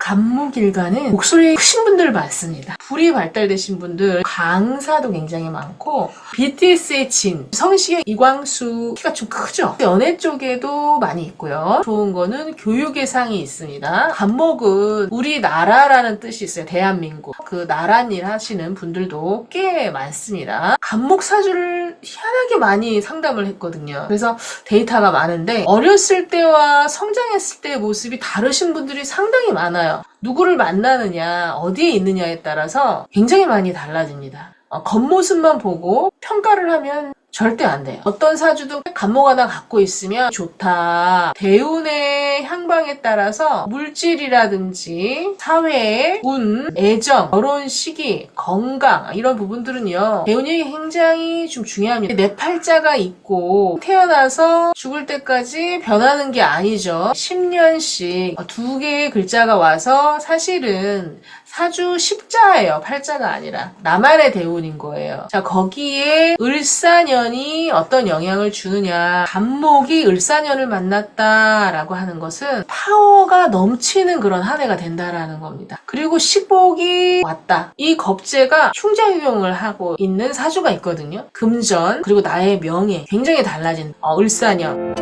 간목일간은 목소리 크신 분들 많습니다. 불이 발달되신 분들, 강사도 굉장히 많고 BTS의 진, 성시경, 이광수 키가 좀 크죠? 연애 쪽에도 많이 있고요. 좋은 거는 교육의 상이 있습니다. 간목은 우리나라라는 뜻이 있어요. 대한민국. 그 나란 일 하시는 분들도 꽤 많습니다. 간목 사주를 희한하게 많이 상담을 했거든요. 그래서 데이터가 많은데 어렸을 때와 성장했을 때의 모습이 다르신 분들이 상당히 많아요. 누구를 만나느냐, 어디에 있느냐에 따라서 굉장히 많이 달라집니다. 겉모습만 보고 평가를 하면 절대 안 돼요. 어떤 사주도 간목 하나 갖고 있으면 좋다. 대운의 향방에 따라서 물질이라든지 사회, 운, 애정, 결혼 시기, 건강 이런 부분들은요. 대운이 굉장히 좀 중요합니다. 내 팔자가 있고 태어나서 죽을 때까지 변하는 게 아니죠. 10년씩 두 개의 글자가 와서 사실은 사주 십자예요. 팔자가 아니라 나만의 대운인 거예요. 자, 거기에 을사년이 어떤 영향을 주느냐. 간목이 을사년을 만났다라고 하는 것은 파워가 넘치는 그런 한 해가 된다라는 겁니다. 그리고 식복이 왔다. 이 겁재가 흉작용을 하고 있는 사주가 있거든요. 금전 그리고 나의 명예 굉장히 달라진 을사년.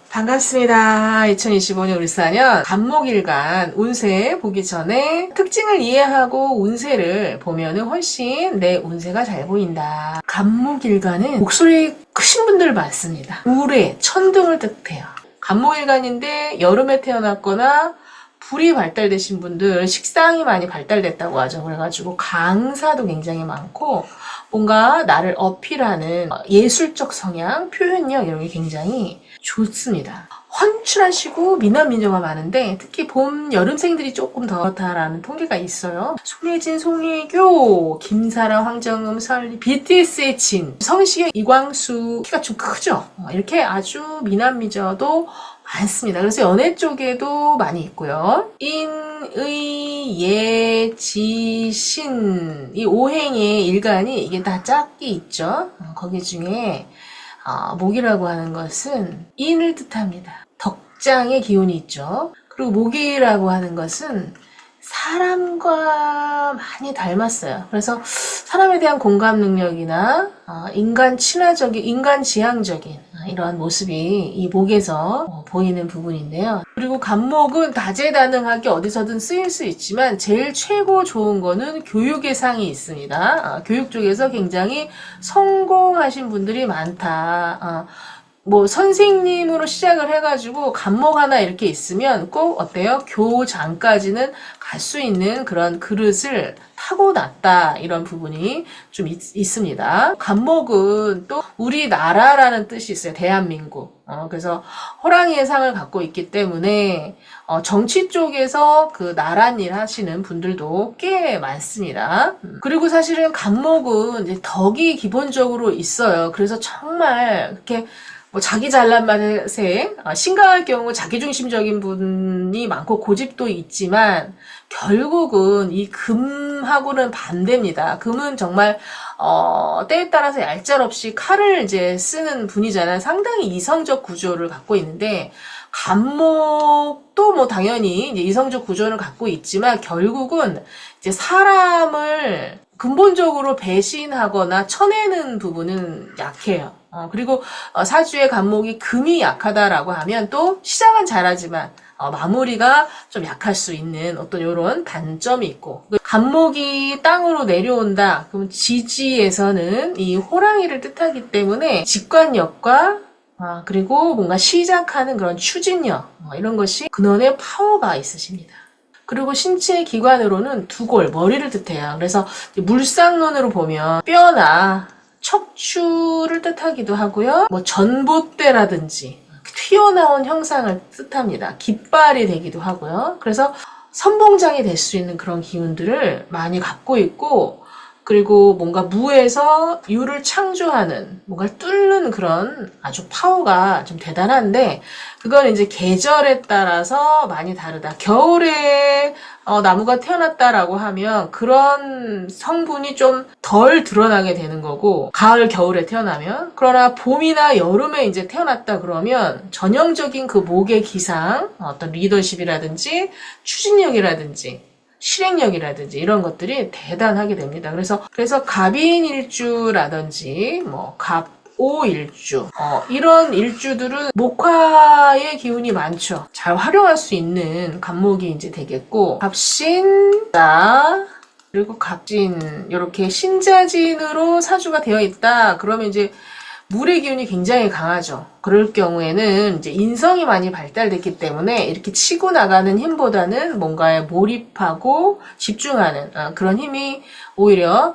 반갑습니다. 2025년 을사년 간목일간 운세 보기 전에 특징을 이해하고 운세를 보면은 훨씬 내 운세가 잘 보인다. 간목일간은 목소리 크신 분들 많습니다. 우레, 천둥을 뜻해요. 간목일간인데 여름에 태어났거나 불이 발달되신 분들, 식상이 많이 발달됐다고 하죠. 그래가지고 강사도 굉장히 많고 뭔가 나를 어필하는 예술적 성향, 표현력 이런 게 굉장히 좋습니다. 헌출하시고 미남민녀가 많은데 특히 봄, 여름생들이 조금 더 그렇다라는 통계가 있어요. 손예진, 송혜교, 김사랑, 황정음, 설리, BTS의 진, 성시경, 이광수 키가 좀 크죠? 이렇게 아주 미남미녀도 많습니다. 그래서 연애 쪽에도 많이 있고요. 인, 의, 예, 지, 신 이 오행의 일간이 이게 다 짝이 있죠. 거기 중에 목이라고 하는 것은 인을 뜻합니다. 덕장의 기운이 있죠. 그리고 목이라고 하는 것은 사람과 많이 닮았어요. 그래서 사람에 대한 공감 능력이나 인간 친화적인, 인간 지향적인 이러한 모습이 이 목에서 보이는 부분인데요. 그리고 간목은 다재다능하게 어디서든 쓰일 수 있지만 제일 최고 좋은 거는 교육의 상이 있습니다. 교육 쪽에서 굉장히 성공하신 분들이 많다. 뭐 선생님으로 시작을 해가지고 간목 하나 이렇게 있으면 꼭 어때요? 교장까지는 갈 수 있는 그런 그릇을 타고났다 이런 부분이 좀 있습니다. 간목은 또 우리나라라는 뜻이 있어요. 대한민국. 그래서 호랑이의 상을 갖고 있기 때문에 정치 쪽에서 그 나란 일 하시는 분들도 꽤 많습니다. 그리고 사실은 간목은 이제 덕이 기본적으로 있어요. 그래서 정말 이렇게 자기 잘난 맛에 심각할 경우 자기중심적인 분이 많고 고집도 있지만 결국은 이 금하고는 반대입니다. 금은 정말 때에 따라서 얄짤없이 칼을 이제 쓰는 분이잖아요. 상당히 이성적 구조를 갖고 있는데 간목도 뭐 당연히 이제 이성적 구조를 갖고 있지만 결국은 이제 사람을 근본적으로 배신하거나 쳐내는 부분은 약해요. 그리고 사주의 간목이 금이 약하다라고 하면 또 시작은 잘하지만 마무리가 좀 약할 수 있는 어떤 이런 단점이 있고 간목이 땅으로 내려온다. 그럼 지지에서는 이 호랑이를 뜻하기 때문에 직관력과 그리고 뭔가 시작하는 그런 추진력 이런 것이 근원의 파워가 있으십니다. 그리고 신체 기관으로는 두골, 머리를 뜻해요. 그래서 물상론으로 보면 뼈나 척추를 뜻하기도 하고요. 뭐 전봇대라든지 튀어나온 형상을 뜻합니다. 깃발이 되기도 하고요. 그래서 선봉장이 될 수 있는 그런 기운들을 많이 갖고 있고 그리고 뭔가 무에서 유를 창조하는, 뭔가를 뚫는 그런 아주 파워가 좀 대단한데, 그건 이제 계절에 따라서 많이 다르다. 겨울에 나무가 태어났다라고 하면 그런 성분이 좀 덜 드러나게 되는 거고, 가을, 겨울에 태어나면. 그러나 봄이나 여름에 이제 태어났다 그러면 전형적인 그 목의 기상, 어떤 리더십이라든지 추진력이라든지 실행력이라든지 이런 것들이 대단하게 됩니다. 그래서 갑인일주라든지 뭐 갑오일주 이런 일주들은 목화의 기운이 많죠. 잘 활용할 수 있는 갑목이 이제 되겠고, 갑신자 그리고 갑진, 이렇게 신자진으로 사주가 되어 있다. 그러면 이제 물의 기운이 굉장히 강하죠. 그럴 경우에는 이제 인성이 많이 발달됐기 때문에 이렇게 치고 나가는 힘보다는 뭔가에 몰입하고 집중하는 그런 힘이 오히려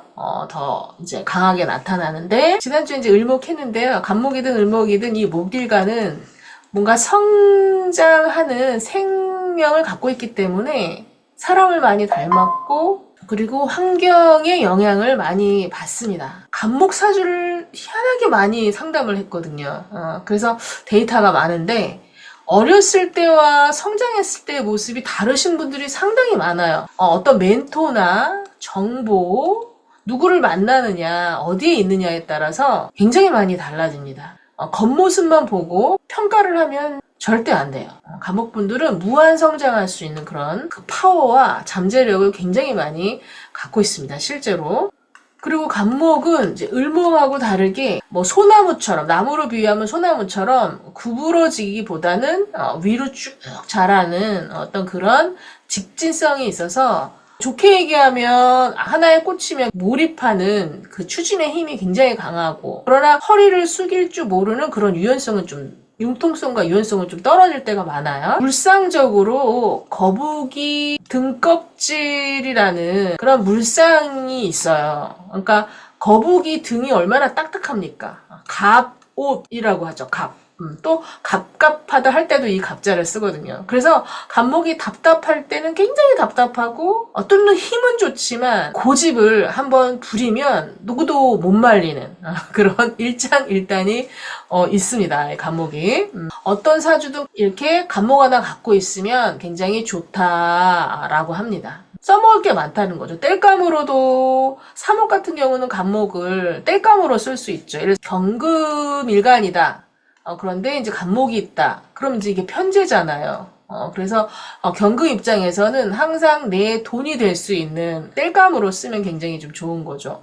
더 이제 강하게 나타나는데, 지난주에 이제 을목했는데요. 갑목이든 을목이든 이 목일간은 뭔가 성장하는 생명을 갖고 있기 때문에 사람을 많이 닮았고, 그리고 환경의 영향을 많이 받습니다. 갑목 사주를 희한하게 많이 상담을 했거든요. 그래서 데이터가 많은데, 어렸을 때와 성장했을 때의 모습이 다르신 분들이 상당히 많아요. 어떤 멘토나 정보, 누구를 만나느냐, 어디에 있느냐에 따라서 굉장히 많이 달라집니다. 겉모습만 보고 평가를 하면 절대 안 돼요. 갑목분들은 무한 성장할 수 있는 그런 그 파워와 잠재력을 굉장히 많이 갖고 있습니다, 실제로. 그리고 갑목은 이제 을목하고 다르게 뭐 소나무처럼, 나무로 비유하면 소나무처럼 구부러지기보다는 위로 쭉 자라는 어떤 그런 직진성이 있어서, 좋게 얘기하면 하나에 꽂히면 몰입하는 그 추진의 힘이 굉장히 강하고, 그러나 허리를 숙일 줄 모르는 그런 유연성은 좀, 융통성과 유연성은 좀 떨어질 때가 많아요. 물상적으로 거북이 등껍질이라는 그런 물상이 있어요. 그러니까 거북이 등이 얼마나 딱딱합니까? 갑옷이라고 하죠. 갑. 또 갑갑하다 할 때도 이 갑자를 쓰거든요. 그래서 갑목이 답답할 때는 굉장히 답답하고, 어떤 힘은 좋지만 고집을 한번 부리면 누구도 못 말리는 그런 일장일단이 있습니다. 갑목이. 어떤 사주도 이렇게 갑목 하나 갖고 있으면 굉장히 좋다라고 합니다. 써먹을 게 많다는 거죠. 땔감으로도, 사목 같은 경우는 갑목을 땔감으로 쓸 수 있죠. 예를 들어서 경금일간이다. 그런데 이제 갑목이 있다. 그럼 이제 이게 편제잖아요. 그래서 경금 입장에서는 항상 내 돈이 될 수 있는 땔감으로 쓰면 굉장히 좀 좋은 거죠.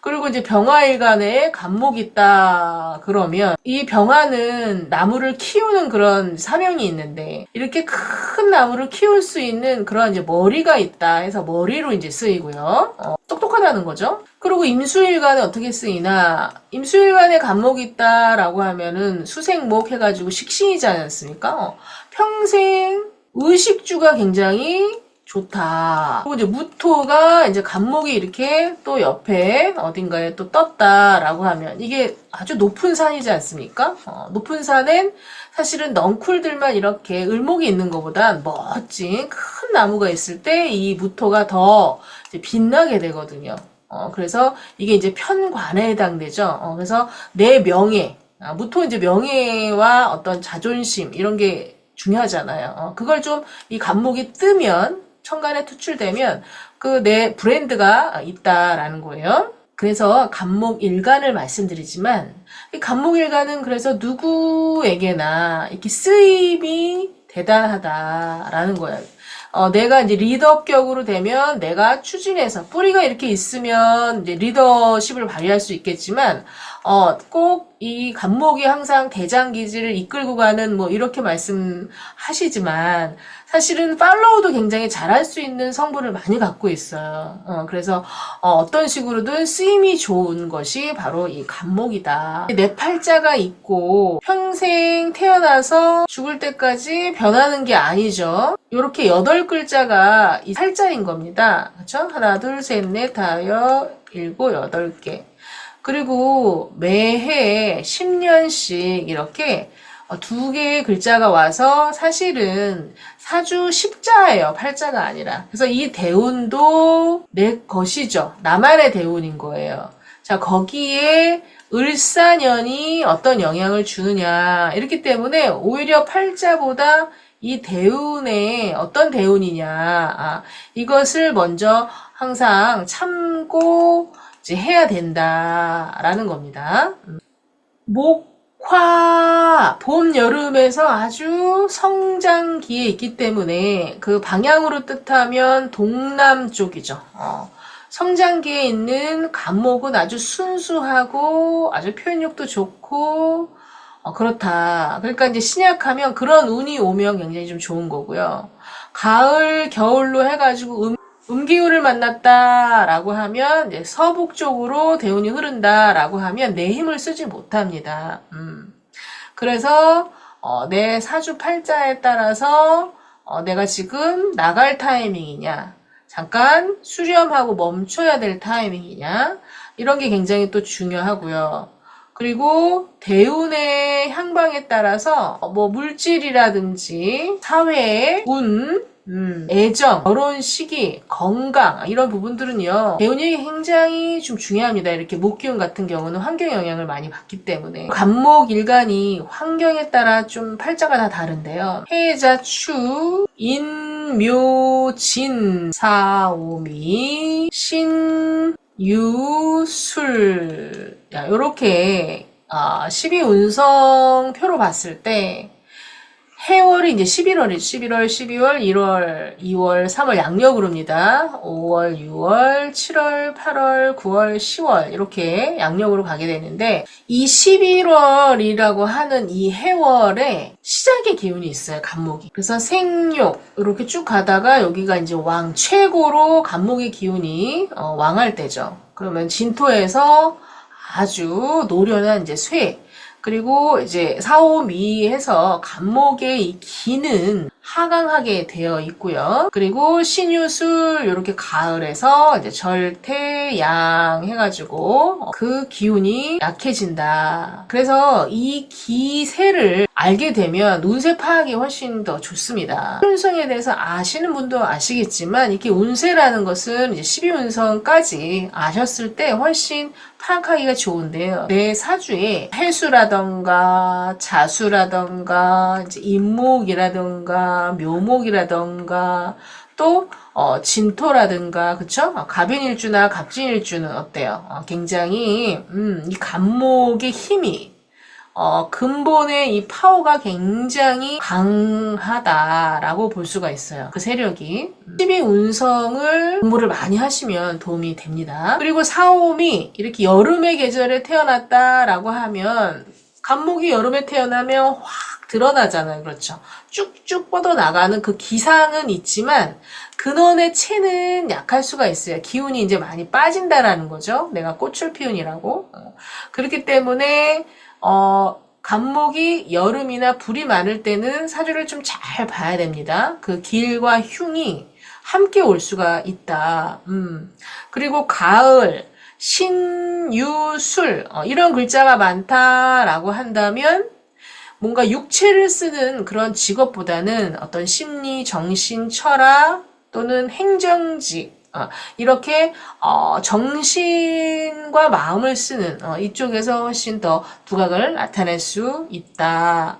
그리고 이제 병화일간에 갑목이 있다 그러면, 이 병화는 나무를 키우는 그런 사명이 있는데, 이렇게 큰 나무를 키울 수 있는 그런 이제 머리가 있다 해서 머리로 이제 쓰이고요. 똑똑하다는 거죠. 그리고 임수일간에 어떻게 쓰이나, 임수일간에 갑목이 있다라고 하면은 수생목 해가지고 식신이지 않습니까? 평생 의식주가 굉장히 좋다. 그리고 이제 무토가 이제 갑목이 이렇게 또 옆에 어딘가에 또 떴다라고 하면 이게 아주 높은 산이지 않습니까? 높은 산엔 사실은 넝쿨들만 이렇게 을목이 있는 것보단 멋진 큰 나무가 있을 때 이 무토가 더 이제 빛나게 되거든요. 그래서 이게 이제 편관에 해당되죠. 그래서 내 명예, 무토 이제 명예와 어떤 자존심 이런 게 중요하잖아요. 그걸 좀 이 갑목이 뜨면, 천간에 투출되면 그 내 브랜드가 있다라는 거예요. 그래서 갑목일간을 말씀드리지만, 이 갑목일간은 그래서 누구에게나 이렇게 쓰임이 대단하다라는 거예요. 내가 이제 리더격으로 되면 내가 추진해서, 뿌리가 이렇게 있으면 이제 리더십을 발휘할 수 있겠지만, 꼭 이 갑목이 항상 대장기지를 이끌고 가는 뭐 이렇게 말씀하시지만, 사실은 팔로우도 굉장히 잘할 수 있는 성분을 많이 갖고 있어요. 그래서 어떤 식으로든 쓰임이 좋은 것이 바로 이 갑목이다. 내 팔자가 있고 평생 태어나서 죽을 때까지 변하는 게 아니죠. 이렇게 8글자가 이 팔자인 겁니다. 그렇죠? 하나, 둘, 셋, 넷, 다섯, 일곱, 8개. 그리고 매해 10년씩 이렇게 두 개의 글자가 와서 사실은 사주 십자예요. 팔자가 아니라. 그래서 이 대운도 내 것이죠. 나만의 대운인 거예요. 자, 거기에 을사년이 어떤 영향을 주느냐. 이렇기 때문에 오히려 팔자보다 이 대운에 어떤 대운이냐. 이것을 먼저 항상 참고 이제 해야 된다라는 겁니다. 목화, 봄, 여름에서 아주 성장기에 있기 때문에 그 방향으로 뜻하면 동남쪽이죠. 성장기에 있는 간목은 아주 순수하고 아주 표현력도 좋고 그렇다. 그러니까 이제 신약하면 그런 운이 오면 굉장히 좀 좋은 거고요. 가을, 겨울로 해가지고 음기운을 만났다라고 하면 이제 서북쪽으로 대운이 흐른다라고 하면 내 힘을 쓰지 못합니다. 그래서 내 사주 팔자에 따라서 내가 지금 나갈 타이밍이냐, 잠깐 수렴하고 멈춰야 될 타이밍이냐, 이런 게 굉장히 또 중요하고요. 그리고 대운의 향방에 따라서 뭐 물질이라든지 사회의 운, 애정, 결혼 시기, 건강 이런 부분들은요. 대운이 굉장히 좀 중요합니다. 이렇게 목기운 같은 경우는 환경 영향을 많이 받기 때문에 간목 일간이 환경에 따라 좀 팔자가 다 다른데요. 해자, 추, 인, 묘, 진, 사, 오미, 신, 유, 술 요렇게 12운성 표로 봤을 때 해월이 이제 11월이죠. 11월, 12월, 1월, 2월, 3월 양력으로입니다. 5월, 6월, 7월, 8월, 9월, 10월 이렇게 양력으로 가게 되는데 이 11월이라고 하는 이 해월에 시작의 기운이 있어요. 간목이. 그래서 생욕 이렇게 쭉 가다가 여기가 이제 왕 최고로 간목의 기운이 왕할 때죠. 그러면 진토에서 아주 노련한 이제 쇠 그리고 이제 사오미해서 간목의 이 기는 하강하게 되어 있고요. 그리고 신유술 이렇게 가을에서 이제 절태양 해가지고 그 기운이 약해진다. 그래서 이 기세를 알게 되면 운세 파악이 훨씬 더 좋습니다. 운성에 대해서 아시는 분도 아시겠지만 이렇게 운세라는 것은 이제 12운성까지 아셨을 때 훨씬 파악하기가 좋은데요. 내 사주에 해수라던가 자수라던가 이제 임목이라던가 묘목이라던가 또 진토라든가 그쵸? 갑인일주나 갑진일주는 어때요? 굉장히 이 간목의 힘이 근본의 이 파워가 굉장히 강하다라고 볼 수가 있어요. 그 세력이 12운성을 공부를 많이 하시면 도움이 됩니다. 그리고 사오미 이렇게 여름의 계절에 태어났다라고 하면 간목이 여름에 태어나면 확 드러나잖아요. 그렇죠? 쭉쭉 뻗어나가는 그 기상은 있지만 근원의 체는 약할 수가 있어요. 기운이 이제 많이 빠진다라는 거죠. 내가 꽃을 피운이라고. 그렇기 때문에 간목이 여름이나 불이 많을 때는 사주를 좀 잘 봐야 됩니다. 그 길과 흉이 함께 올 수가 있다. 그리고 가을, 신유술 이런 글자가 많다라고 한다면 뭔가 육체를 쓰는 그런 직업보다는 어떤 심리, 정신, 철학 또는 행정직 이렇게 정신과 마음을 쓰는 이쪽에서 훨씬 더 두각을 나타낼 수 있다.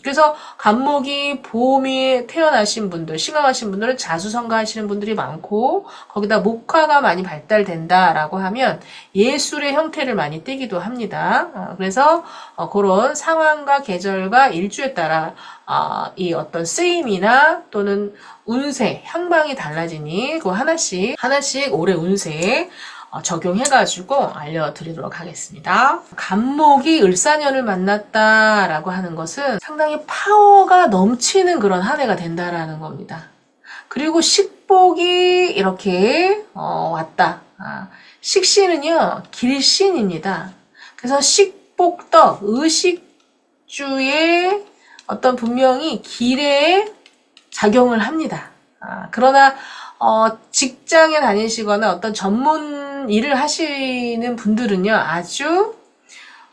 그래서 간목이 봄에 태어나신 분들, 신강하신 분들은 자수성가하시는 분들이 많고 거기다 목화가 많이 발달된다라고 하면 예술의 형태를 많이 띠기도 합니다. 그래서 그런 상황과 계절과 일주에 따라 이 어떤 쓰임이나 또는 운세, 향방이 달라지니 그 하나씩 올해 운세에 적용해가지고 알려드리도록 하겠습니다. 간목이 을사년을 만났다라고 하는 것은 상당히 파워가 넘치는 그런 한 해가 된다라는 겁니다. 그리고 식복이 이렇게 왔다. 식신은요 길신입니다. 그래서 식복덕, 의식주의 어떤 분명히 길에 작용을 합니다. 그러나 직장에 다니시거나 어떤 전문 일을 하시는 분들은요 아주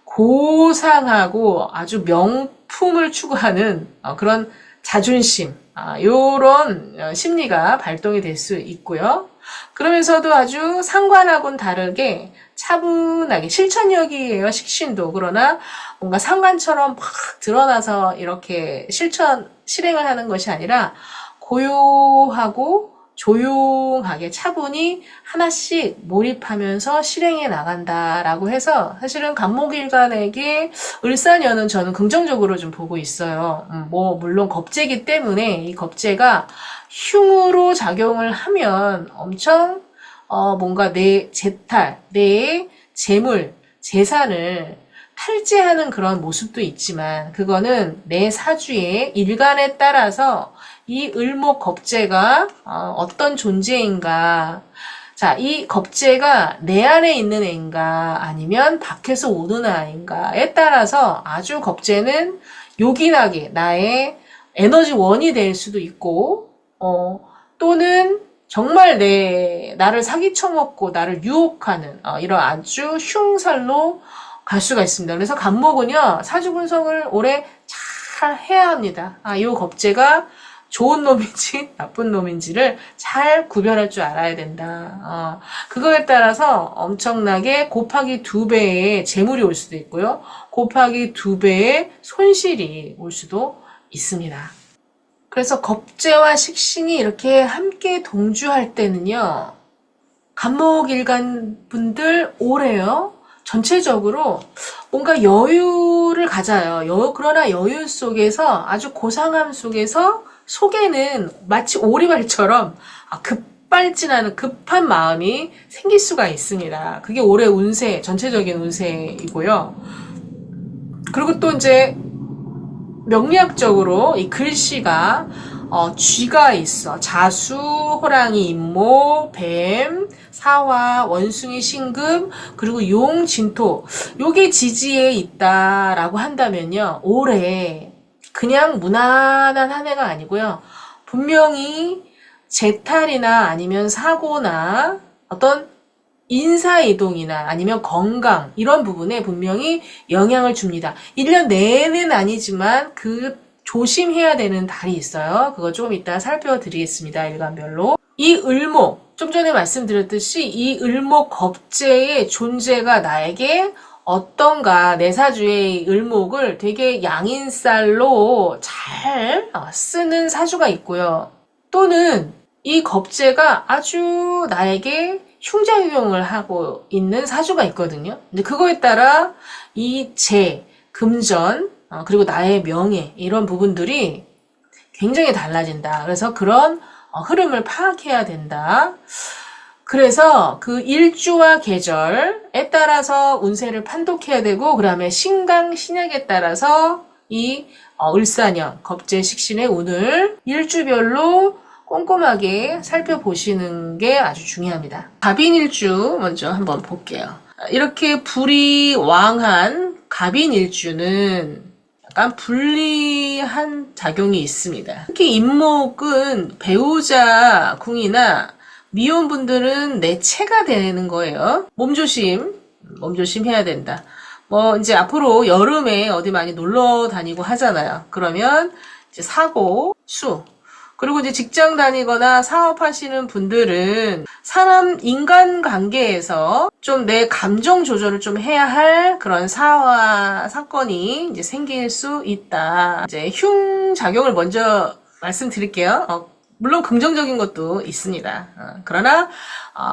고상하고 아주 명품 품을 추구하는 그런 자존심, 요런 심리가 발동이 될 수 있고요. 그러면서도 아주 상관하고는 다르게 차분하게 실천력이에요, 식신도. 그러나 뭔가 상관처럼 막 드러나서 이렇게 실행을 하는 것이 아니라 고요하고 조용하게 차분히 하나씩 몰입하면서 실행해 나간다라고 해서 사실은 간목일간에게 을사년은 저는 긍정적으로 좀 보고 있어요. 물론 겁재기 때문에 이 겁재가 흉으로 작용을 하면 엄청 뭔가 내 재탈, 내 재물, 재산을 탈취하는 그런 모습도 있지만 그거는 내 사주의 일간에 따라서 이 을목 겁재가 어떤 존재인가, 자, 이 겁재가 내 안에 있는 애인가 아니면 밖에서 오는 아이인가에 따라서 아주 겁재는 요긴하게 나의 에너지원이 될 수도 있고 또는 정말 나를 사기쳐먹고 나를 유혹하는 이런 아주 흉살로 갈 수가 있습니다. 그래서 간목은요, 사주 분석을 오래 잘 해야 합니다. 이 겁재가 좋은 놈인지 나쁜 놈인지를 잘 구별할 줄 알아야 된다. 그거에 따라서 엄청나게 곱하기 2배의 재물이 올 수도 있고요. 곱하기 2배의 손실이 올 수도 있습니다. 그래서 겁재와 식신이 이렇게 함께 동주할 때는요, 간목일간 분들 올해요, 전체적으로 뭔가 여유를 가져요. 그러나 여유 속에서 아주 고상함 속에서 속에는 마치 오리발처럼 급발진하는 급한 마음이 생길 수가 있습니다. 그게 올해 운세, 전체적인 운세이고요. 그리고 또 이제 명리학적으로 이 글씨가 쥐가 있어. 자수, 호랑이, 임모, 뱀, 사화, 원숭이, 신금, 그리고 용, 진토. 요게 지지에 있다라고 한다면요, 올해 그냥 무난한 한 해가 아니고요, 분명히 재탈이나 아니면 사고나 어떤 인사이동이나 아니면 건강 이런 부분에 분명히 영향을 줍니다. 1년 내내는 아니지만 조심해야 되는 달이 있어요. 그거 조금 이따 살펴드리겠습니다. 일간별로. 이 을목, 좀 전에 말씀드렸듯이 이 을목 겁재의 존재가 나에게 어떤가, 내 사주의 을목을 되게 양인살로 잘 쓰는 사주가 있고요. 또는 이 겁재가 아주 나에게 흉작용을 하고 있는 사주가 있거든요. 근데 그거에 따라 이 금전, 그리고 나의 명예, 이런 부분들이 굉장히 달라진다. 그래서 그런 흐름을 파악해야 된다. 그래서 그 일주와 계절에 따라서 운세를 판독해야 되고, 그 다음에 신강, 신약에 따라서 이 을사년, 겁재, 식신의 운을 일주별로 꼼꼼하게 살펴보시는 게 아주 중요합니다. 갑인일주 먼저 한번 볼게요. 이렇게 불이 왕한 갑인일주는 약간 불리한 작용이 있습니다. 특히 임목은 배우자 궁이나 미혼분들은 내체가 되는 거예요. 몸조심 해야 된다. 이제 앞으로 여름에 어디 많이 놀러 다니고 하잖아요. 그러면 이제 사고, 그리고 이제 직장 다니거나 사업하시는 분들은 인간 관계에서 좀 내 감정 조절을 좀 해야 할 그런 사건이 이제 생길 수 있다. 이제 흉 작용을 먼저 말씀드릴게요. 물론 긍정적인 것도 있습니다. 그러나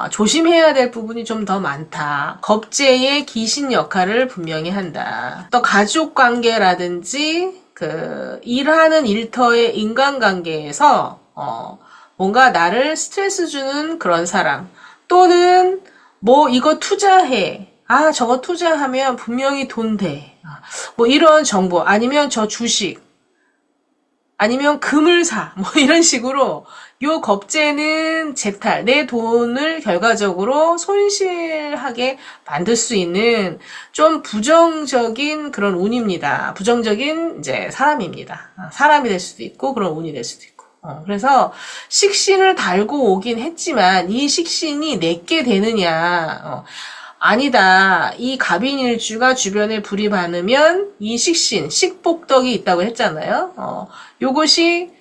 조심해야 될 부분이 좀 더 많다. 겁재의 귀신 역할을 분명히 한다. 또 가족 관계라든지 일하는 일터의 인간관계에서 뭔가 나를 스트레스 주는 그런 사람, 또는 이거 투자해, 저거 투자하면 분명히 돈 돼, 이런 정보, 아니면 저 주식, 아니면 금을 사, 이런 식으로 요 겁재는 재탈, 내 돈을 결과적으로 손실하게 만들 수 있는 좀 부정적인 그런 운입니다. 부정적인 이제 사람입니다. 사람이 될 수도 있고 그런 운이 될 수도 있고. 그래서 식신을 달고 오긴 했지만 이 식신이 내게 되느냐, 아니다. 이 갑인일주가 주변에 불이 많으면 이 식신, 식복덕이 있다고 했잖아요. 요것이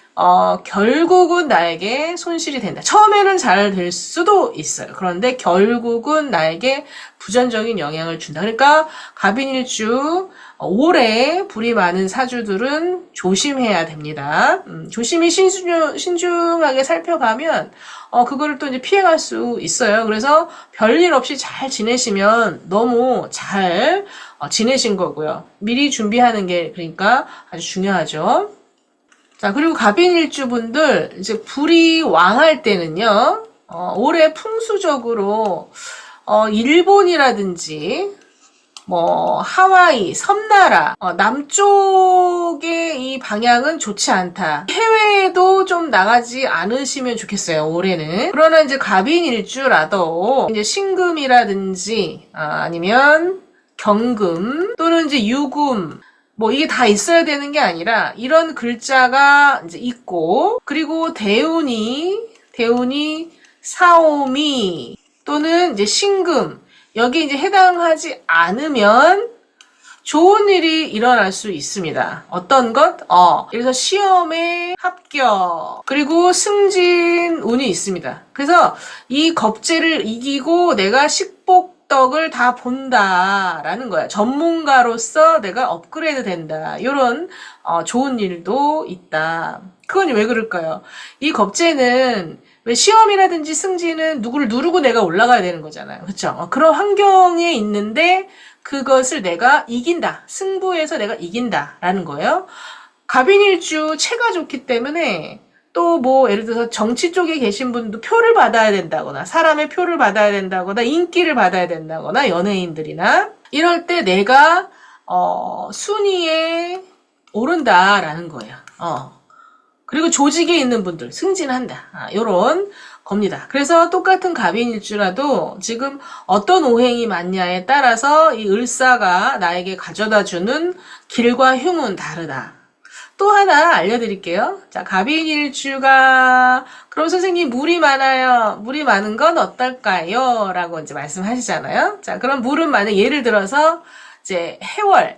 결국은 나에게 손실이 된다. 처음에는 잘 될 수도 있어요. 그런데 결국은 나에게 부정적인 영향을 준다. 그러니까 갑인일주 올해 불이 많은 사주들은 조심해야 됩니다. 조심히 신중하게 살펴가면 그거를 또 이제 피해갈 수 있어요. 그래서 별일 없이 잘 지내시면 너무 잘 지내신 거고요. 미리 준비하는 게 그러니까 아주 중요하죠. 자, 그리고 갑인일주분들, 이제 불이 왕할 때는요, 올해 풍수적으로, 일본이라든지, 하와이, 섬나라, 남쪽의 이 방향은 좋지 않다. 해외에도 좀 나가지 않으시면 좋겠어요, 올해는. 그러나 이제 갑인일주라도, 이제 신금이라든지, 아니면 경금, 또는 이제 유금, 이게 다 있어야 되는 게 아니라 이런 글자가 이제 있고, 그리고 대운이 사오미 또는 이제 신금, 여기 이제 해당하지 않으면 좋은 일이 일어날 수 있습니다. 어떤 것? 그래서 시험에 합격, 그리고 승진 운이 있습니다. 그래서 이 겁재를 이기고 내가 식복덕을 다 본다라는 거야. 전문가로서 내가 업그레이드 된다. 이런 좋은 일도 있다. 그건 왜 그럴까요? 이 겁재는 왜 시험이라든지 승진은 누구를 누르고 내가 올라가야 되는 거잖아요. 그렇죠? 그런 환경에 있는데 그것을 내가 이긴다. 승부에서 내가 이긴다라는 거예요. 갑인일주 체가 좋기 때문에 또 예를 들어서 정치 쪽에 계신 분도 표를 받아야 된다거나 사람의 표를 받아야 된다거나 인기를 받아야 된다거나 연예인들이나 이럴 때 내가 순위에 오른다라는 거예요. 그리고 조직에 있는 분들 승진한다. 요런 겁니다. 그래서 똑같은 갑인일주라도 지금 어떤 오행이 맞냐에 따라서 이 을사가 나에게 가져다주는 길과 흉은 다르다. 또 하나 알려드릴게요. 자, 갑인일주가 그럼 선생님 물이 많아요. 물이 많은 건 어떨까요? 라고 이제 말씀하시잖아요. 자, 그럼 물은 많은 예를 들어서 이제 해월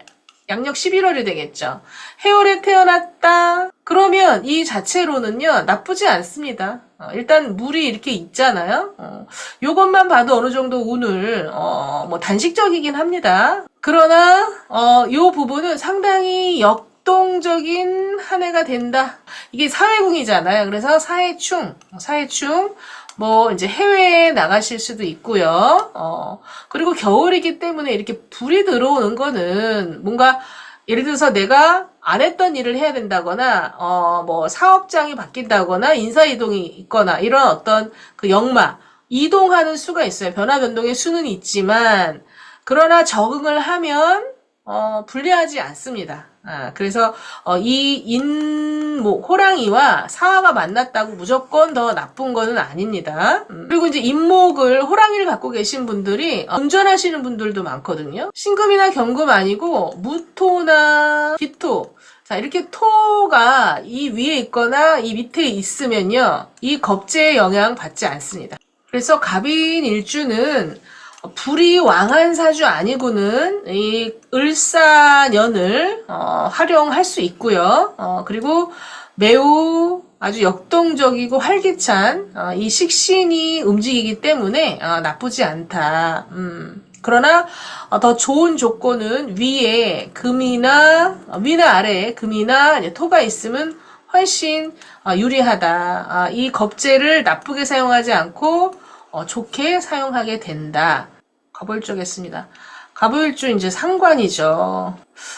양력 11월이 되겠죠. 해월에 태어났다. 그러면 이 자체로는요, 나쁘지 않습니다. 일단 물이 이렇게 있잖아요. 요것만 봐도 어느 정도 운을, 단식적이긴 합니다. 그러나, 요 부분은 상당히 역동적인 한 해가 된다. 이게 사회궁이잖아요. 그래서 사회충. 이제 해외에 나가실 수도 있고요. 그리고 겨울이기 때문에 이렇게 불이 들어오는 거는 뭔가 예를 들어서 내가 안 했던 일을 해야 된다거나, 사업장이 바뀐다거나, 인사이동이 있거나, 이런 어떤 그 역마, 이동하는 수가 있어요. 변화 변동의 수는 있지만, 그러나 적응을 하면, 불리하지 않습니다. 그래서, 호랑이와 사화가 만났다고 무조건 더 나쁜 거는 아닙니다. 그리고 이제 인목을, 호랑이를 갖고 계신 분들이, 운전하시는 분들도 많거든요. 신금이나 경금 아니고, 무토나 기토. 자, 이렇게 토가 이 위에 있거나 이 밑에 있으면요, 이 겁재의 영향 받지 않습니다. 그래서 갑인일주는 불이 왕한 사주 아니고는 이 을사년을 활용할 수 있고요. 그리고 매우 아주 역동적이고 활기찬 이 식신이 움직이기 때문에 나쁘지 않다. 그러나 더 좋은 조건은 위에 금이나 아래에 금이나 토가 있으면 훨씬 유리하다. 이 겁재를 나쁘게 사용하지 않고 좋게 사용하게 된다. 갑오일주겠습니다. 갑오일주 이제 상관이죠.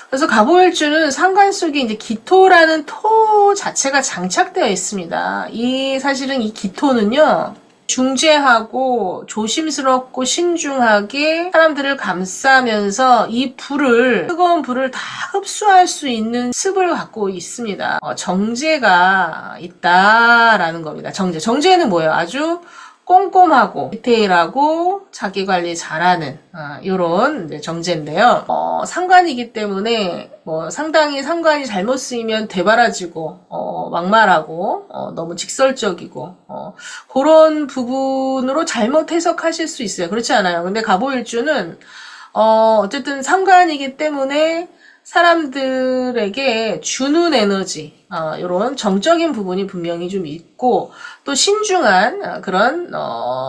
그래서 갑오일주는 상관 속에 이제 기토라는 토 자체가 장착되어 있습니다. 사실은 이 기토는요, 중재하고 조심스럽고 신중하게 사람들을 감싸면서 이 뜨거운 불을 다 흡수할 수 있는 습을 갖고 있습니다. 정제가 있다라는 겁니다. 정제는 뭐예요? 아주 꼼꼼하고 디테일하고 자기 관리 잘하는 이런 정제인데요. 상관이기 때문에 상당히 상관이 잘못 쓰이면 되바라지고 막말하고 너무 직설적이고 그런 부분으로 잘못 해석하실 수 있어요. 그렇지 않아요. 근데 갑오일주는 어쨌든 상관이기 때문에 사람들에게 주는 에너지, 이런 정적인 부분이 분명히 좀 있고, 또 신중한 그런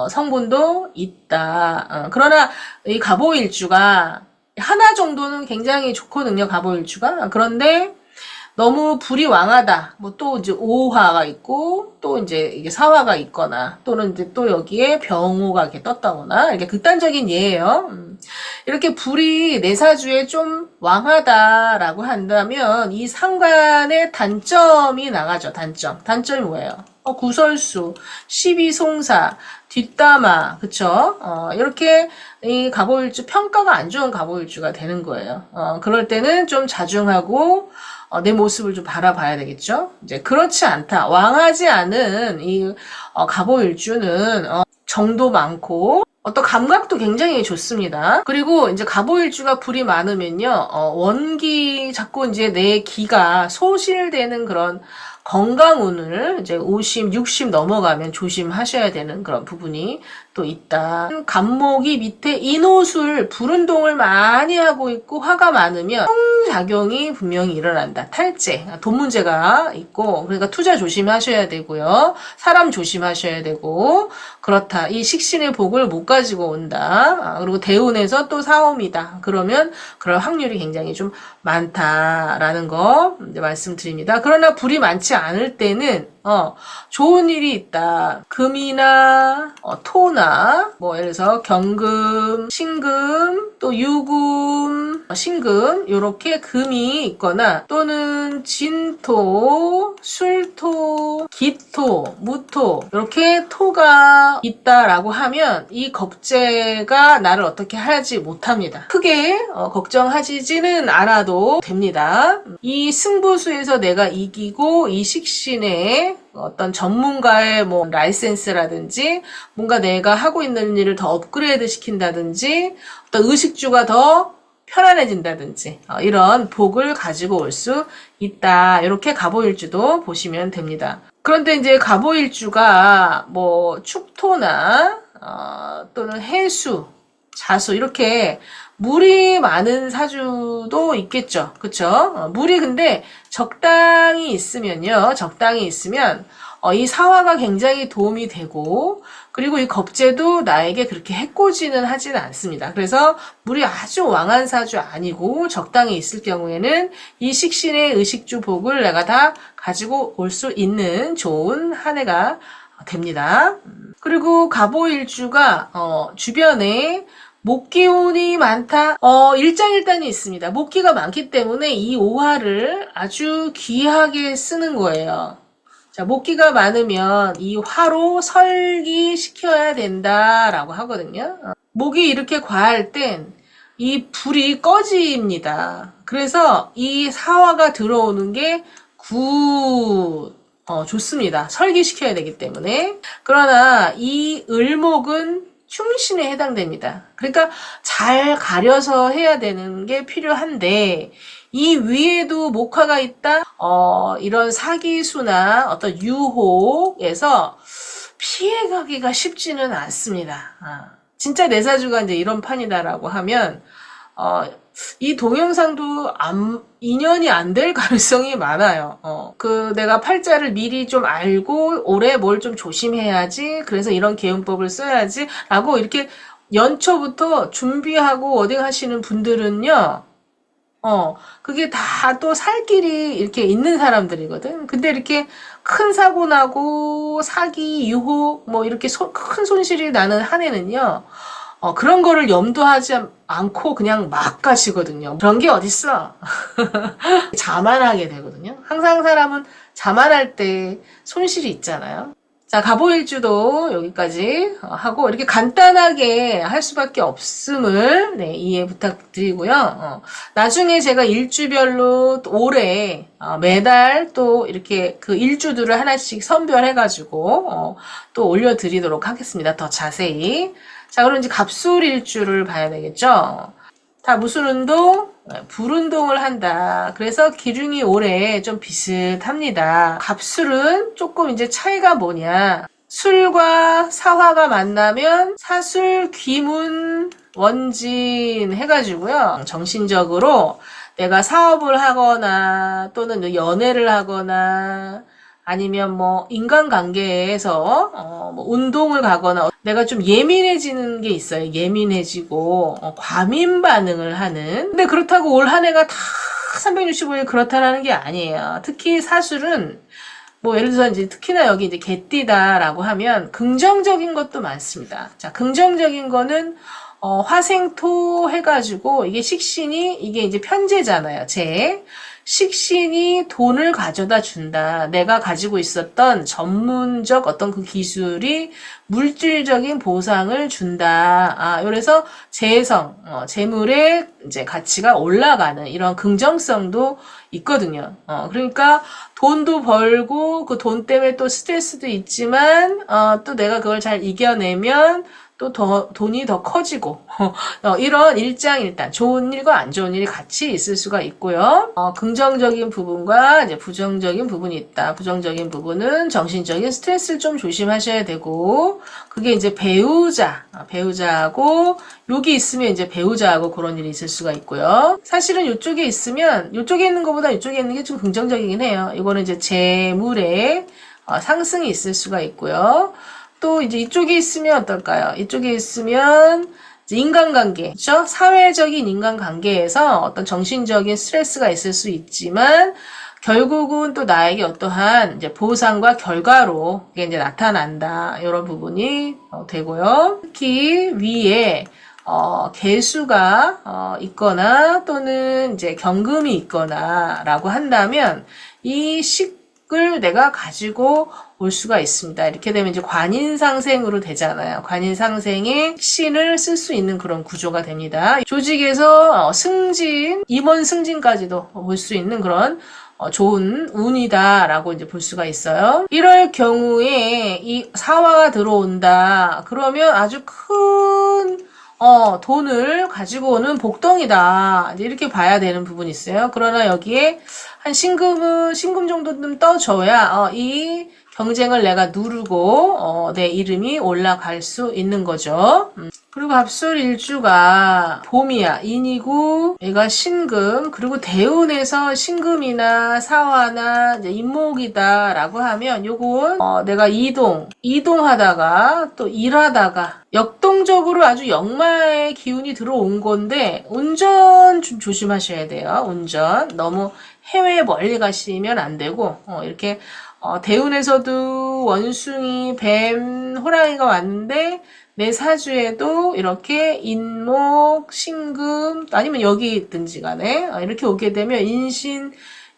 성분도 있다. 그러나 이 갑오일주가 하나 정도는 굉장히 좋거든요, 갑오일주가. 그런데 너무 불이 왕하다. 또 이제 오화가 있고, 또 이제 이게 사화가 있거나, 또는 이제 또 여기에 병호가 이렇게 떴다거나, 이렇게 극단적인 예예요. 이렇게 불이 내사주에 좀 왕하다라고 한다면, 이 상관의 단점이 나가죠, 단점. 단점이 뭐예요? 구설수, 시비송사, 뒷담화, 그쵸? 이렇게 이 갑오일주 평가가 안 좋은 갑오일주가 되는 거예요. 그럴 때는 좀 자중하고, 내 모습을 좀 바라봐야 되겠죠? 이제 그렇지 않다. 왕하지 않은 이 갑오일주는 정도 많고 어떤 감각도 굉장히 좋습니다. 그리고 이제 갑오일주가 불이 많으면요, 원기 자꾸 이제 내 기가 소실되는 그런 건강운을 이제 50, 60 넘어가면 조심하셔야 되는 그런 부분이 또 있다. 간목이 밑에 인호술, 불운동을 많이 하고 있고 화가 많으면 작용이 분명히 일어난다. 탈재, 돈 문제가 있고, 그러니까 투자 조심하셔야 되고요. 사람 조심하셔야 되고, 그렇다. 이 식신의 복을 못 가지고 온다. 그리고 대운에서 또 사옴이다. 그러면 그럴 확률이 굉장히 좀 많다라는 거 말씀드립니다. 그러나 불이 많지 않을 때는 좋은 일이 있다. 금이나 토나 예를 들어서 경금, 신금, 또 유금, 신금 요렇게 금이 있거나 또는 진토, 술토, 기토, 무토 이렇게 토가 있다라고 하면 이 겁재가 나를 어떻게 하지 못합니다. 크게 걱정하시지는 않아도 됩니다. 이 승부수에서 내가 이기고 이 식신에 어떤 전문가의 라이센스라든지 뭔가 내가 하고 있는 일을 더 업그레이드 시킨다든지 어떤 의식주가 더 편안해진다든지 이런 복을 가지고 올 수 있다. 이렇게 갑오일주도 보시면 됩니다. 그런데 이제 갑오일주가 축토나 또는 해수, 자수 이렇게 물이 많은 사주도 있겠죠. 그쵸? 물이 근데 적당히 있으면요. 적당히 있으면 이 사화가 굉장히 도움이 되고 그리고 이 겁재도 나에게 그렇게 해코지는 하지는 않습니다. 그래서 물이 아주 왕한 사주 아니고 적당히 있을 경우에는 이 식신의 의식주 복을 내가 다 가지고 올 수 있는 좋은 한 해가 됩니다. 그리고 갑오일주가 주변에 목기운이 많다. 일장일단이 있습니다. 목기가 많기 때문에 이 오화를 아주 귀하게 쓰는 거예요. 자, 목기가 많으면 이 화로 설기시켜야 된다라고 하거든요. 목이 이렇게 과할 땐 이 불이 꺼집니다. 그래서 이 사화가 들어오는 게 좋습니다. 설기시켜야 되기 때문에. 그러나 이 을목은 충신에 해당됩니다. 그러니까 잘 가려서 해야 되는 게 필요한데 이 위에도 목화가 있다. 이런 사기수나 어떤 유혹에서 피해가기가 쉽지는 않습니다. 진짜 내 사주가 이제 이런 판이다라고 하면 이 동영상도 인연이 안 될 가능성이 많아요. 내가 팔자를 미리 좀 알고 올해 뭘 좀 조심해야지. 그래서 이런 개운법을 써야지. 라고 이렇게 연초부터 준비하고 워딩 하시는 분들은요. 그게 다 또 살 길이 이렇게 있는 사람들이거든. 근데 이렇게 큰 사고 나고 사기, 유혹, 이렇게 큰 손실이 나는 한 해는요. 그런 거를 염두하지 않고 그냥 막 가시거든요. 그런 게 어딨어. 자만하게 되거든요. 항상 사람은 자만할 때 손실이 있잖아요. 자, 갑오일주도 여기까지 하고 이렇게 간단하게 할 수밖에 없음을 네, 이해 부탁드리고요. 나중에 제가 일주별로 또 올해 매달 또 이렇게 그 일주들을 하나씩 선별해가지고 또 올려드리도록 하겠습니다. 더 자세히. 자, 그럼 이제 갑술일주를 봐야 되겠죠. 다 무슨 운동? 불운동을 한다. 그래서 기lun이 올해 좀 비슷합니다. 갑술은 조금 이제 차이가 뭐냐. 술과 사화가 만나면 사술, 귀문, 원진 해가지고요. 정신적으로 내가 사업을 하거나 또는 연애를 하거나 아니면 뭐 인간관계에서 뭐 운동을 가거나 내가 좀 예민해지는 게 있어요. 예민해지고 과민 반응을 하는. 근데 그렇다고 올 한 해가 다 365일 그렇다라는 게 아니에요. 특히 사술은 뭐 예를 들어서 이제 특히나 여기 이제 개띠다라고 하면 긍정적인 것도 많습니다. 자, 긍정적인 거는 화생토 해가지고 이게 식신이 이게 이제 편재잖아요. 식신이 돈을 가져다 준다. 내가 가지고 있었던 전문적 어떤 그 기술이 물질적인 보상을 준다. 그래서 재물의 이제 가치가 올라가는 이런 긍정성도 있거든요. 그러니까 돈도 벌고 그 돈 때문에 또 스트레스도 있지만, 또 내가 그걸 잘 이겨내면 또 돈이 더 커지고, 이런 일장일단, 좋은 일과 안 좋은 일이 같이 있을 수가 있고요. 긍정적인 부분과 이제 부정적인 부분이 있다. 부정적인 부분은 정신적인 스트레스를 좀 조심하셔야 되고, 그게 이제 배우자하고, 여기 있으면 이제 배우자하고 그런 일이 있을 수가 있고요. 사실은 이쪽에 있으면, 이쪽에 있는 것보다 이쪽에 있는 게 좀 긍정적이긴 해요. 이거는 이제 재물의 상승이 있을 수가 있고요. 또 이제 이쪽에 있으면 어떨까요? 이쪽에 있으면 인간관계, 그렇죠? 사회적인 인간관계에서 어떤 정신적인 스트레스가 있을 수 있지만 결국은 또 나에게 어떠한 이제 보상과 결과로 이게 이제 나타난다. 이런 부분이 되고요. 특히 위에 개수가 있거나 또는 이제 경금이 있거나라고 한다면 이 식을 내가 가지고 올 수가 있습니다. 이렇게 되면 이제 관인상생으로 되잖아요. 관인상생에 신을 쓸 수 있는 그런 구조가 됩니다. 조직에서 승진, 임원 승진까지도 볼 수 있는 그런 좋은 운이다라고 이제 볼 수가 있어요. 이럴 경우에 이 사화가 들어온다. 그러면 아주 큰 돈을 가지고 오는 복덩이다. 이렇게 봐야 되는 부분이 있어요. 그러나 여기에 한 신금 정도는 떠줘야 이 경쟁을 내가 누르고 내 이름이 올라갈 수 있는 거죠. 그리고 갑술 일주가 봄이야. 인이고 얘가 신금, 그리고 대운에서 신금이나 사화나 이제 인목이다라고 하면 요건 내가 이동하다가 또 일하다가 역동적으로 아주 역마의 기운이 들어온 건데 운전 좀 조심하셔야 돼요. 운전 너무 해외 멀리 가시면 안 되고 이렇게 대운에서도 원숭이, 뱀, 호랑이가 왔는데 내 사주에도 이렇게 인목, 신금 아니면 여기 있든지 간에 이렇게 오게 되면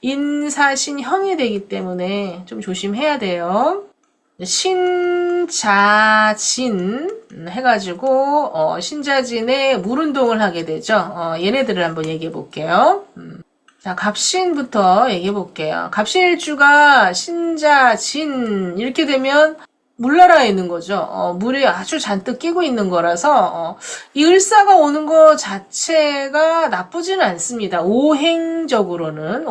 인사신형이 되기 때문에 좀 조심해야 돼요. 신자진 해가지고 신자진에 물운동을 하게 되죠. 얘네들을 한번 얘기해 볼게요. 자, 갑신부터 얘기해 볼게요. 갑신일주가 신자, 진 이렇게 되면 물나라에 있는 거죠. 물이 아주 잔뜩 끼고 있는 거라서 이 을사가 오는 거 자체가 나쁘지는 않습니다. 오행적으로는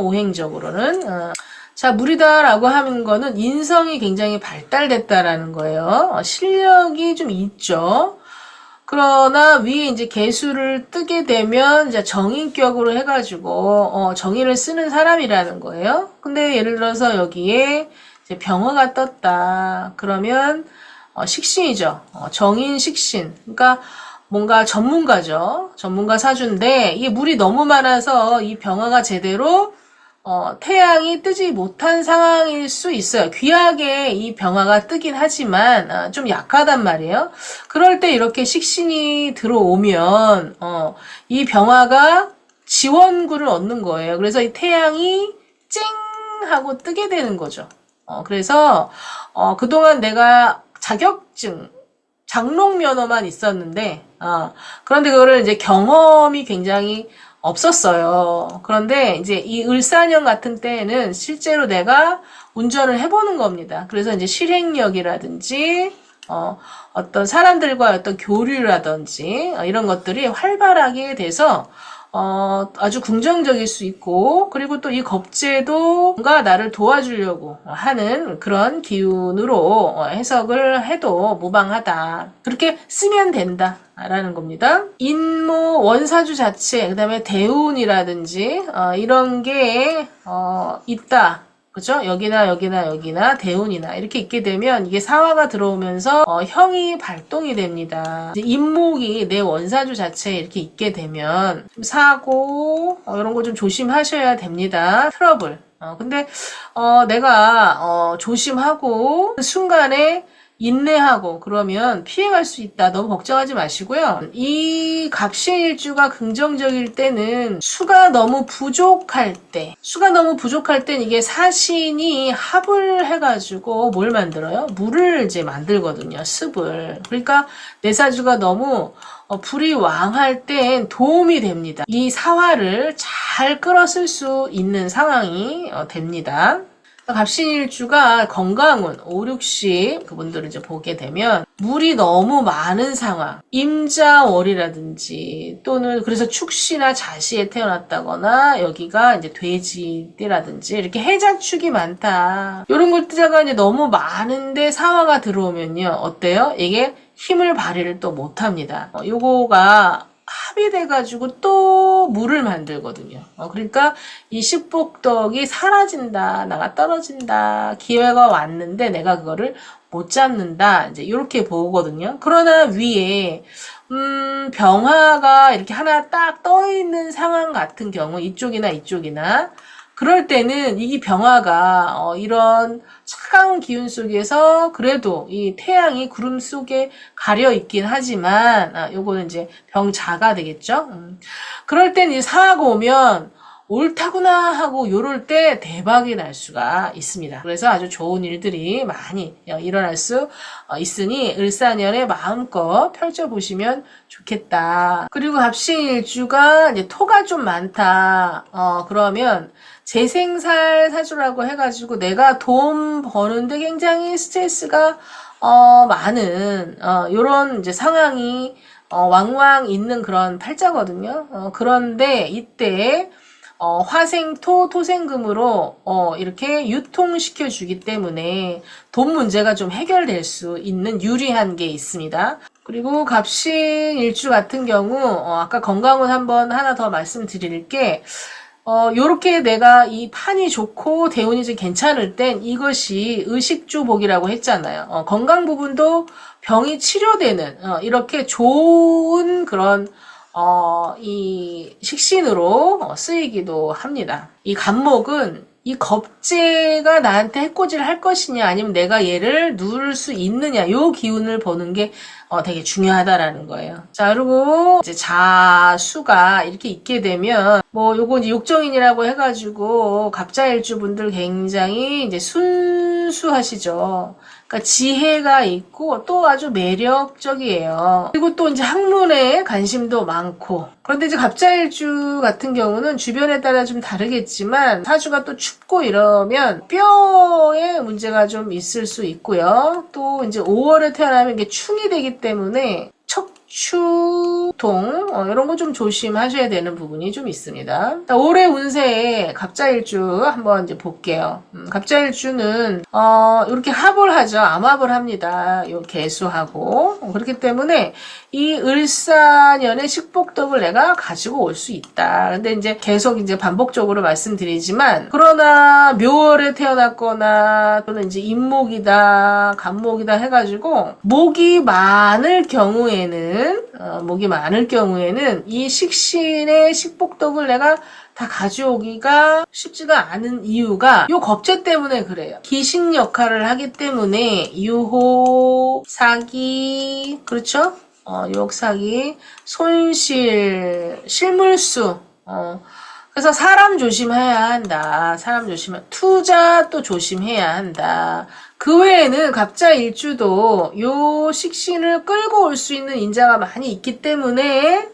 자, 물이다라고 하는 거는 인성이 굉장히 발달됐다라는 거예요. 실력이 좀 있죠. 그러나 위에 이제 개수를 뜨게 되면 이제 정인격으로 해가지고 정인을 쓰는 사람이라는 거예요. 근데 예를 들어서 여기에 이제 병화가 떴다. 그러면 식신이죠. 정인 식신. 그러니까 뭔가 전문가죠. 전문가 사주인데 이게 물이 너무 많아서 이 병화가 제대로 태양이 뜨지 못한 상황일 수 있어요. 귀하게 이 병화가 뜨긴 하지만 좀 약하단 말이에요. 그럴 때 이렇게 식신이 들어오면 이 병화가 지원구를 얻는 거예요. 그래서 이 태양이 쨍 하고 뜨게 되는 거죠. 그래서 그동안 내가 자격증 장롱 면허만 있었는데 그런데 그거를 이제 경험이 굉장히 없었어요. 그런데 이제 이 을사년 같은 때에는 실제로 내가 운전을 해보는 겁니다. 그래서 이제 실행력이라든지 어떤 사람들과의 어떤 교류라든지 이런 것들이 활발하게 돼서 아주 긍정적일 수 있고, 그리고 또 이 겁재도 뭔가 나를 도와주려고 하는 그런 기운으로 해석을 해도 무방하다. 그렇게 쓰면 된다. 라는 겁니다. 인모 원사주 자체, 그 다음에 대운이라든지, 이런 게, 있다. 그죠? 여기나 대운이나 이렇게 있게 되면 이게 사화가 들어오면서 형이 발동이 됩니다. 인목이 내 원사주 자체에 이렇게 있게 되면 좀 사고 이런 거 좀 조심하셔야 됩니다. 트러블. 근데 내가 조심하고 그 순간에 인내하고 그러면 피해갈 수 있다. 너무 걱정하지 마시고요. 이 갑신일주가 긍정적일 때는 수가 너무 부족할 때 이게 사신이 합을 해가지고 뭘 만들어요? 물을 이제 만들거든요. 습을. 그러니까 내 사주가 너무 불이 왕할 땐 도움이 됩니다. 이 사화를 잘 끌어쓸 수 있는 상황이 됩니다. 갑신일주가 건강운 5, 60 그분들을 이제 보게 되면 물이 너무 많은 상황, 임자월이라든지 또는 그래서 축시나 자시에 태어났다거나 여기가 이제 돼지띠라든지 이렇게 해자축이 많다. 이런 글자가 이제 너무 많은데 사화가 들어오면요 어때요? 이게 힘을 발휘를 또 못합니다. 요거가 합이 돼가지고 또 물을 만들거든요. 그러니까 이 식복덕이 사라진다, 나가 떨어진다, 기회가 왔는데 내가 그거를 못 잡는다, 이제 이렇게 보거든요. 그러나 위에 병화가 이렇게 하나 딱 떠 있는 상황 같은 경우 이쪽이나 그럴 때는 이 병화가 이런 차가운 기운 속에서 그래도 이 태양이 구름 속에 가려 있긴 하지만 요거는 이제 병자가 되겠죠. 그럴 땐 이 사화가 오면 옳다구나 하고 요럴 때 대박이 날 수가 있습니다. 그래서 아주 좋은 일들이 많이 일어날 수 있으니 을사년에 마음껏 펼쳐보시면 좋겠다. 그리고 갑신일주가 이제 토가 좀 많다. 그러면 재생살 사주라고 해가지고 내가 돈 버는데 굉장히 스트레스가 많은 요런 이제 상황이 왕왕 있는 그런 팔자거든요. 그런데 이때 화생토, 토생금으로 이렇게 유통시켜 주기 때문에 돈 문제가 좀 해결될 수 있는 유리한 게 있습니다. 그리고 갑신일주 같은 경우 아까 건강운 한번 하나 더 말씀드릴 게 요렇게 내가 이 판이 좋고 대운이 좀 괜찮을 땐 이것이 의식주복이라고 했잖아요. 건강 부분도 병이 치료되는 이렇게 좋은 그런 이 식신으로 쓰이기도 합니다. 이 간목은 이 겁재가 나한테 해코지를 할 것이냐 아니면 내가 얘를 누를 수 있느냐 요 기운을 보는 게 되게 중요하다라는 거예요. 자, 그리고 이제 자수가 이렇게 있게 되면 뭐 요거 이제 욕정인이라고 해가지고 갑자일주 분들 굉장히 이제 순수하시죠. 그러니까 지혜가 있고 또 아주 매력적이에요. 그리고 또 이제 학문에 관심도 많고. 그런데 이제 갑자일주 같은 경우는 주변에 따라 좀 다르겠지만 사주가 또 춥고 이러면 뼈에 문제가 좀 있을 수 있고요. 또 이제 5월에 태어나면 이게 충이 되기 때문에 척추통 이런 거 좀 조심하셔야 되는 부분이 좀 있습니다. 자, 올해 운세에 갑자일주 한번 이제 볼게요. 갑자일주는 이렇게 합을 하죠. 암합을 합니다. 요 개수하고 그렇기 때문에 이 을사년의 식복덕을 내가 가지고 올 수 있다. 근데 이제 계속 이제 반복적으로 말씀드리지만 그러나 묘월에 태어났거나 또는 이제 임목이다, 간목이다 해가지고 목이 많을 경우에는 이 식신의 식복덕을 내가 다 가져오기가 쉽지가 않은 이유가 요 겁재 때문에 그래요. 기신 역할을 하기 때문에 유호, 사기, 그렇죠? 욕사기, 손실, 실물수, 그래서 사람 조심해야 한다. 사람 조심해. 투자 또 조심해야 한다. 그 외에는 갑자 일주도 요 식신을 끌고 올 수 있는 인자가 많이 있기 때문에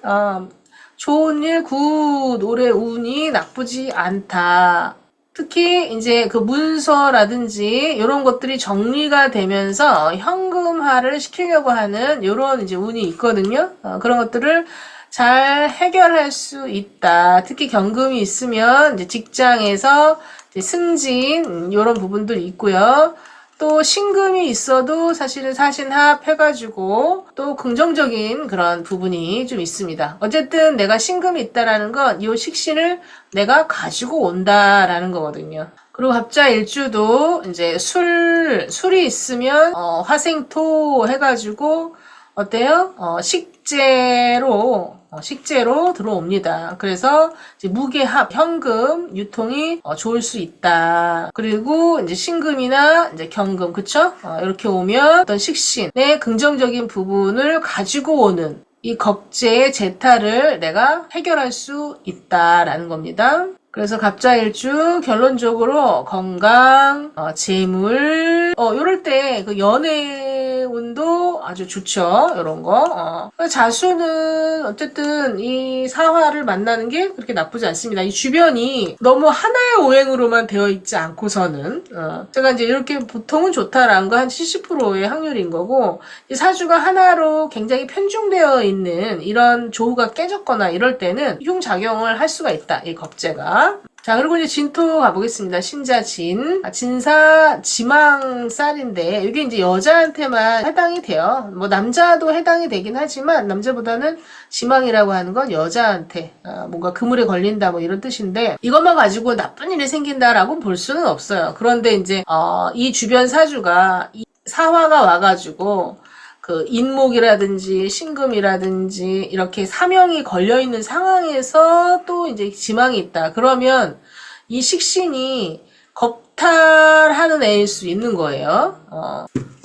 좋은 일, 굿, 올해 운이 나쁘지 않다. 특히 이제 그 문서라든지 이런 것들이 정리가 되면서 현금화를 시키려고 하는 이런 이제 운이 있거든요. 그런 것들을 잘 해결할 수 있다. 특히 경금이 있으면 이제 직장에서 이제 승진 이런 부분들이 있고요. 또 신금이 있어도 사실은 사신합 해가지고 또 긍정적인 그런 부분이 좀 있습니다. 어쨌든 내가 신금이 있다라는 건 이 식신을 내가 가지고 온다라는 거거든요. 그리고 갑자 일주도 이제 술이 있으면 화생토 해가지고 어때요? 식재로 들어옵니다. 그래서 이제 무게합, 현금 유통이 좋을 수 있다. 그리고 이제 신금이나 이제 경금, 그쵸? 이렇게 오면 어떤 식신의 긍정적인 부분을 가지고 오는 이 겁재의 재탈을 내가 해결할 수 있다라는 겁니다. 그래서 갑자일주 결론적으로 건강, 재물, 요럴 때 그 연애 운도 아주 좋죠. 요런 거. 자수는 어쨌든 이 사화를 만나는 게 그렇게 나쁘지 않습니다. 이 주변이 너무 하나의 오행으로만 되어 있지 않고서는, 제가 이제 이렇게 보통은 좋다라는 거 한 70%의 확률인 거고, 이 사주가 하나로 굉장히 편중되어 있는 이런 조우가 깨졌거나 이럴 때는 흉작용을 할 수가 있다. 이 겁재가. 자, 그리고 이제 진토 가보겠습니다. 신자진. 진사 지망살인데, 이게 이제 여자한테만 해당이 돼요. 뭐, 남자도 해당이 되긴 하지만, 남자보다는 지망이라고 하는 건 여자한테, 뭔가 그물에 걸린다, 뭐 이런 뜻인데, 이것만 가지고 나쁜 일이 생긴다라고 볼 수는 없어요. 그런데 이제, 이 주변 사주가, 이 사화가 와가지고, 그 인목이라든지 신금이라든지 이렇게 사명이 걸려있는 상황에서 또 이제 지망이 있다. 그러면 이 식신이 겁탈하는 애일 수 있는 거예요.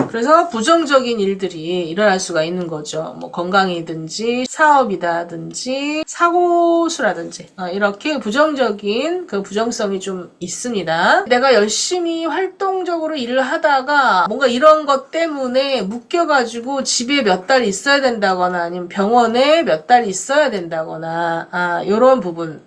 그래서 부정적인 일들이 일어날 수가 있는 거죠. 뭐 건강이든지 사업이라든지 사고수라든지 이렇게 부정적인 그 부정성이 좀 있습니다. 내가 열심히 활동적으로 일을 하다가 뭔가 이런 것 때문에 묶여가지고 집에 몇 달 있어야 된다거나 아니면 병원에 몇 달 있어야 된다거나 이런 부분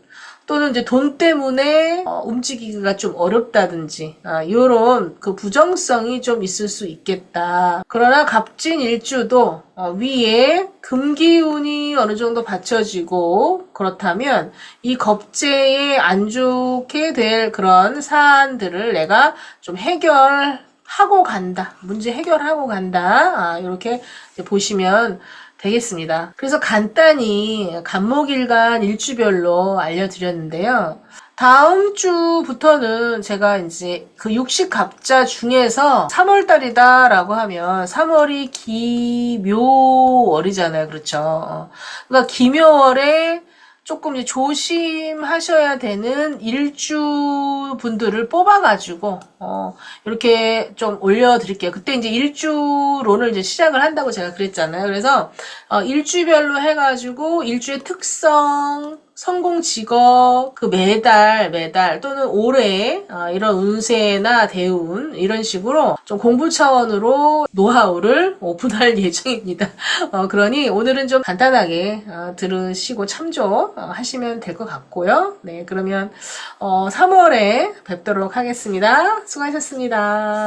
또는 이제 돈 때문에 움직이기가 좀 어렵다든지 이런 그 부정성이 좀 있을 수 있겠다. 그러나 갑진 일주도 위에 금기운이 어느 정도 받쳐지고 그렇다면 이 겁재에 안 좋게 될 그런 사안들을 내가 좀 해결하고 간다. 문제 해결하고 간다. 이렇게 보시면 되겠습니다. 그래서 간단히 간목일간 일주별로 알려드렸는데요. 다음 주부터는 제가 이제 그 육식갑자 중에서 3월달이다 라고 하면 3월이 기묘월이잖아요. 그렇죠. 그러니까 기묘월에 조금 이제 조심하셔야 되는 일주 분들을 뽑아가지고, 이렇게 좀 올려드릴게요. 그때 이제 일주론을 이제 시작을 한다고 제가 그랬잖아요. 그래서, 일주별로 해가지고, 일주의 특성, 성공 직업, 그 매달 또는 올해, 이런 운세나 대운, 이런 식으로 좀 공부 차원으로 노하우를 오픈할 예정입니다. 그러니 오늘은 좀 간단하게, 들으시고 참조, 하시면 될 것 같고요. 네, 그러면, 3월에 뵙도록 하겠습니다. 수고하셨습니다.